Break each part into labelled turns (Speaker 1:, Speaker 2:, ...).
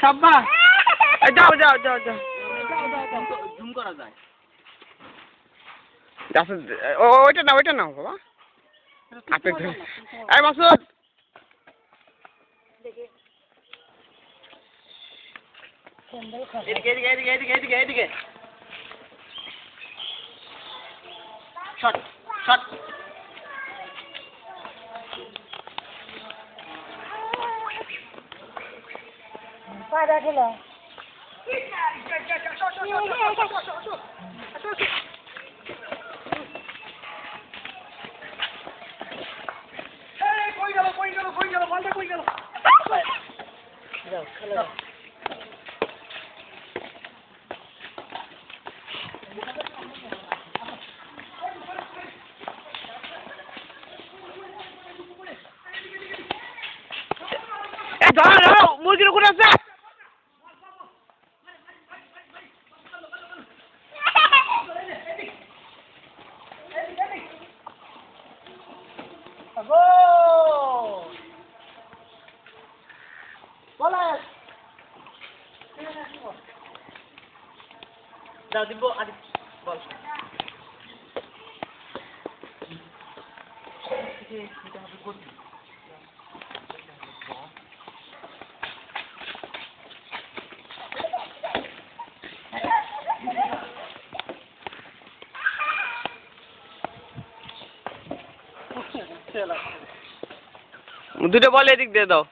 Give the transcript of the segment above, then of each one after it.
Speaker 1: সাব্বা
Speaker 2: যাও যাও যাও যাও
Speaker 1: জুম করা যায়।
Speaker 2: ওইটা নাও বাবা। আপনি এই মাসুদ
Speaker 1: এদিকে শট শট
Speaker 3: পাড়া গেল
Speaker 1: কই গেল
Speaker 2: ধরো মুরগির উপরে আছে।
Speaker 1: দাও দিব আদি বল
Speaker 2: দুটো বল এদিক দিয়ে দাও।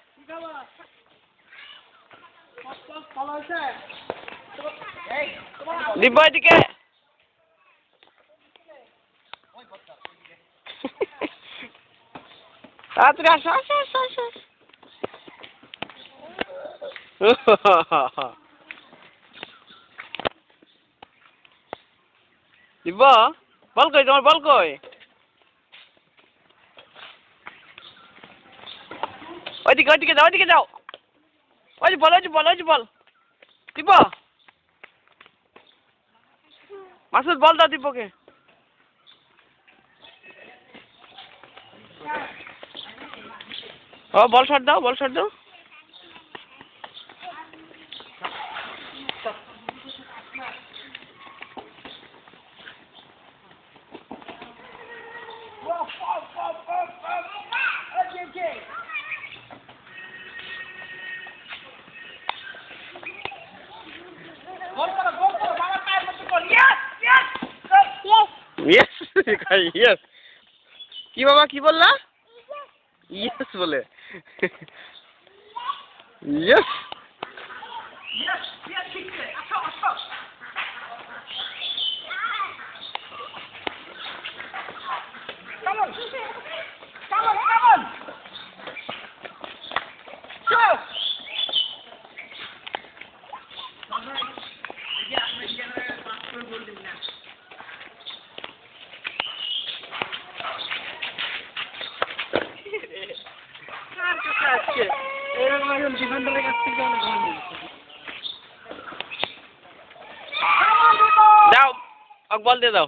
Speaker 2: দিব্য এদিকে তাড়াতাড়ি আসো আসো আসো আসো। দিব্য বল কই, তোমার বল কই? ওইদিকে যাও ওইদিকে যাও। ওই যে বল দিব্য মাসুদ বল দাও দিব্যকে। ও বল শট দাও ইয়েস ইয়েস। কি বাবা কি বললা? ইয়েস বলে ইয়েস। যাও বল দিয়ে দাও।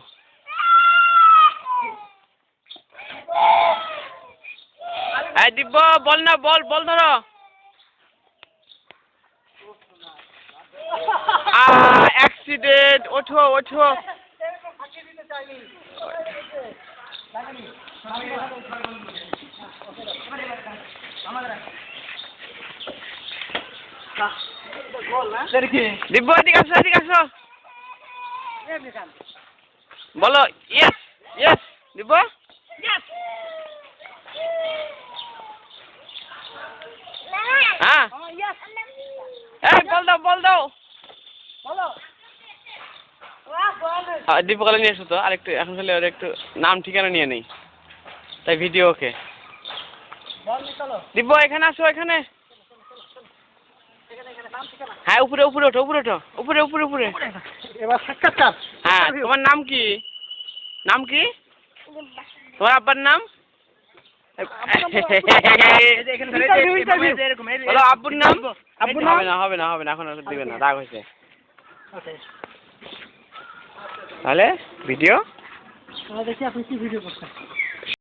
Speaker 2: এই দিব্য বল না বল ধরো। অ্যাক্সিডেন্ট ওঠো। দিব্য এদিকে আসো। বলো ইয়েস দিব্য। হ্যাঁ এই বল দাও। দীপকালে নিয়ে এসো তো আরেকটু, এখন খালি ওর একটু নাম ঠিকানা নিয়ে নেই তাই ভিডিও ওকে। দিব্য এখানে আসো এখানে। হ্যাঁ উপরে ওঠো।
Speaker 1: এবার সাক্ষাৎকার।
Speaker 2: হ্যাঁ তোমার নাম কি? তোমার আব্বার নাম? বলো আব্বুর নাম। হবে না এখন দিবে না, রাগ হয়েছে। তাহলে ভিডিও
Speaker 1: দেখি আপনি কি ভিডিও করছেন।